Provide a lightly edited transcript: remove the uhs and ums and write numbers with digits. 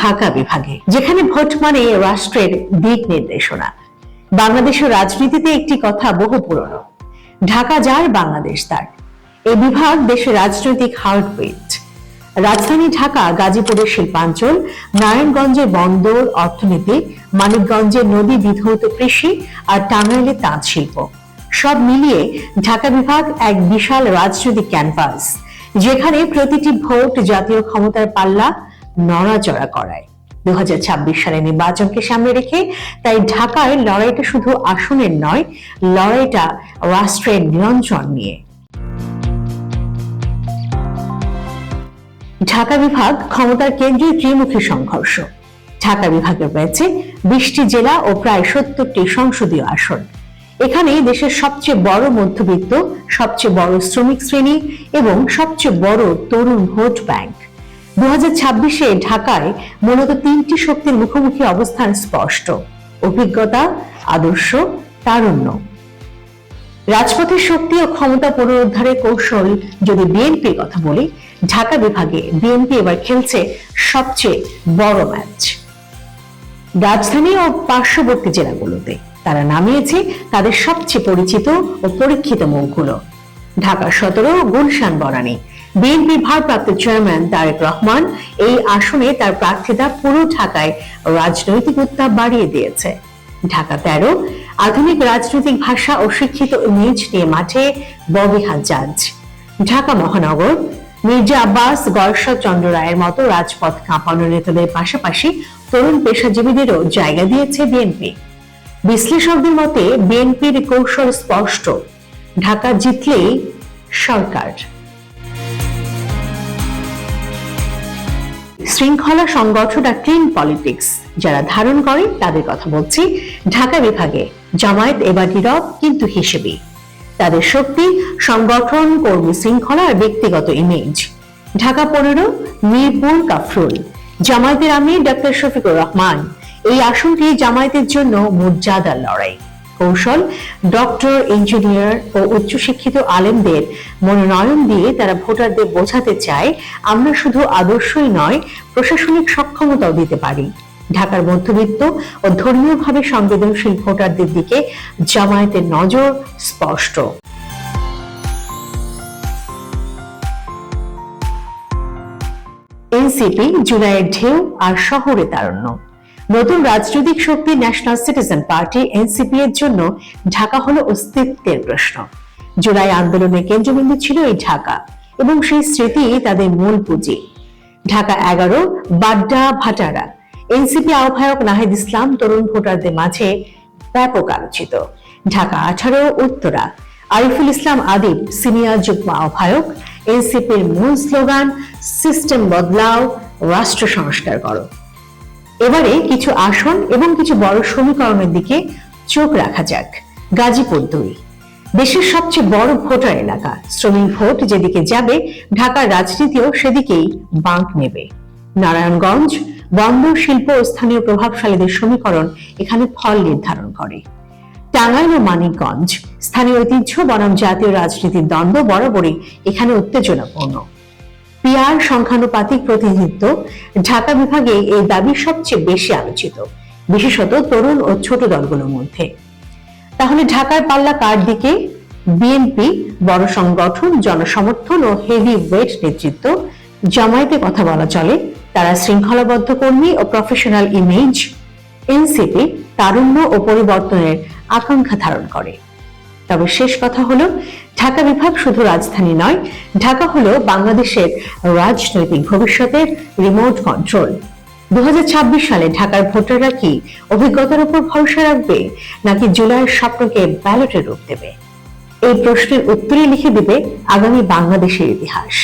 ঢাকা বিভাগে, যেখানে ভোট মানে রাষ্ট্রের দিক নির্দেশনা। বাংলাদেশের রাজনীতিতে একটি কথা বহু পুরনো, ঢাকা যার বাংলাদেশ তার। এই বিভাগ দেশের রাজনৈতিক হার্টবিট। রাজধানী ঢাকা গাজীপুরের শিল্পাঞ্চল, নারায়ণগঞ্জের বন্দর অর্থনীতি, মানিকগঞ্জের নদী বিধৌত কৃষি আর টাঙ্গাইলের তাঁত শিল্প, সব মিলিয়ে ঢাকা বিভাগ এক বিশাল রাজনৈতিক ক্যানভাস, যেখানে প্রতিটি ভোট জাতীয় ক্ষমতার পাল্লা নড়াচড়া করায়। 2026 সালের নির্বাচনকে সামনে রেখে তাই ঢাকায় লড়াইটা শুধু আসনের নয়, লড়াইটা রাষ্ট্রের নিয়ন্ত্রণ নিয়ে। ঢাকা বিভাগ ক্ষমতার কেন্দ্রীয় ত্রিমুখী সংঘর্ষ। ঢাকা বিভাগের রয়েছে 20টি জেলা ও প্রায় 70টি সংসদীয় আসন। এখানে দেশের সবচেয়ে বড় মধ্যবিত্ত, সবচেয়ে বড় শ্রমিক শ্রেণী এবং সবচেয়ে বড় তরুণ ভোট ব্যাংক। 2026-এ ঢাকায় মূলত তিনটি শক্তির মুখোমুখি অবস্থান স্পষ্ট: অভিজ্ঞতা, আদর্শ, তারুণ্য। রাজপথের শক্তি ও ক্ষমতা পুনরুদ্ধারের কৌশল যদি বিএনপির কথা বলি, ঢাকা বিভাগে বিএনপি এবার খেলছে সবচেয়ে বড় ম্যাচ। রাজধানী ও পার্শ্ববর্তী জেলাগুলোতে তারা নামিয়েছে তাদের সবচেয়ে পরিচিত ও পরীক্ষিত মুখগুলো। ঢাকা 17 গুলশান বনানী। বিএনপির ভারপ্রাপ্ত চেয়ারম্যান তারেক রহমান এই আসনে তার প্রার্থিতা পুরো ঢাকায় রাজনৈতিক উত্তাপ বাড়িয়ে দিয়েছে। ঢাকা 13 আধুনিক রাজনৈতিক ভাষা ও শিক্ষিত ইমেজ নিয়ে মাঠে ববি হাজ্জাজ। ঢাকা মহানগর মির্জা আব্বাস, গর্ষা চন্দ্র রায়ের মতো রাজপথ কাঁপানো নেতাদের পাশাপাশি তরুণ পেশাজীবীদেরও জায়গা দিয়েছে বিএনপি। বিশ্লেষকদের মতে বিএনপির কৌশল স্পষ্ট: ঢাকা জিতলেই সরকার। শৃঙ্খলা সংগঠন আর ক্লিন পলিটিক্স যারা ধারণ করে তাদের কথা বলছি। ঢাকা বিভাগে জামায়াত এবার নীরব কিন্তু হিসেবে। তাদের শক্তি, সংগঠন, কর্মী শৃঙ্খলা আর ব্যক্তিগত ইমেজ। ঢাকা 15 মিরপুর কাফরুল। জামায়াতের আমির ডক্টর শফিকুর রহমান। এই আসনটি জামায়াতের জন্য মর্যাদার লড়াই। কৌশল: ডক্টর, ইঞ্জিনিয়ার ও উচ্চশিক্ষিত আলেমদের মনোনয়ন দিয়ে তারা ভোটারদের বোঝাতে চায় আমরা শুধু আদর্শই নয়, প্রশাসনিক সক্ষমতাও দিতে পারি। ঢাকার মধ্যবিত্ত ও ধর্মীয়ভাবে সংবেদনশীল ভোটারদের দিকে জামায়াতের নজর স্পষ্ট। এনসিপি জুলাইয়ের ঢেউ আর শহরে তারুণ্য। নতুন রাজনৈতিক শক্তি ন্যাশনাল সিটিজেন পার্টি এনসিপি এর জন্য ঢাকা হলো অস্তিত্বের প্রশ্ন। জুলাই আন্দোলনের কেন্দ্রবিন্দু ছিল এই ঢাকা এবং সেই স্মৃতি তাদের মূল পুঁজি। ঢাকা 11 বাড্ডা ভাটারা। এনসিপি আহ্বায়ক নাহিদ ইসলাম তরুণ ভোটারদের মাঝে ব্যাপক আলোচিত। ঢাকা 18 উত্তরা। আরিফুল ইসলাম আদিব সিনিয়র যুগ্ম আহ্বায়ক। এনসিপির মূল স্লোগান সিস্টেম বদলাও, রাষ্ট্র সংস্কার করো। এবারে কিছু আসন এবং কিছু বড় সমীকরণের দিকে চোখ রাখা যাক। গাজীপুর 2 দেশের সবচেয়ে বড় ভোটার এলাকা। শ্রমিক ভোট যেদিকে যাবে ঢাকার রাজনীতিও সেদিকেই বাঁক নেবে। নারায়ণগঞ্জ বন্দর, শিল্প ও স্থানীয় প্রভাবশালীদের সমীকরণ এখানে ফল নির্ধারণ করে। টাঙ্গাইল ও মানিকগঞ্জ স্থানীয় ঐতিহ্য বনাম জাতীয় রাজনীতির দ্বন্দ্ব বরাবরই এখানে উত্তেজনাপূর্ণ। পিআর সংখ্যানুপাতিক প্রতিনিধিত্ব ঢাকা বিভাগে এই দাবি সবচেয়ে বেশি আলোচিত, বিশেষত তরুণ ও ছোট দলগুলোর মধ্যে। তাহলে ঢাকার পাল্লা কার দিকে? বিএনপি বড় সংগঠন, জনসমর্থন ও হেভি ওয়েট নেতৃত্ব। জামায়াতে কথা বলা চলে, তারা শৃঙ্খলাবদ্ধ কর্মী ও প্রফেশনাল ইমেজ। এনসিপি তারুণ্য ও পরিবর্তনের আকাঙ্ক্ষা ধারণ করে। তবে শেষ কথা হলো, ঢাকা বিভাগ শুধু রাজধানী নয়, ঢাকা হলো বাংলাদেশের রাজনৈতিক ভবিষ্যতের রিমোট কন্ট্রোল। 2026 সালে ঢাকার ভোটাররা কি অভিজ্ঞতার উপর ভরসা রাখবে নাকি জুলাইয়ের স্বপ্নকে ব্যালটে রূপ দেবে? এই প্রশ্নের উত্তরই লিখে দেবে আগামী বাংলাদেশের ইতিহাস।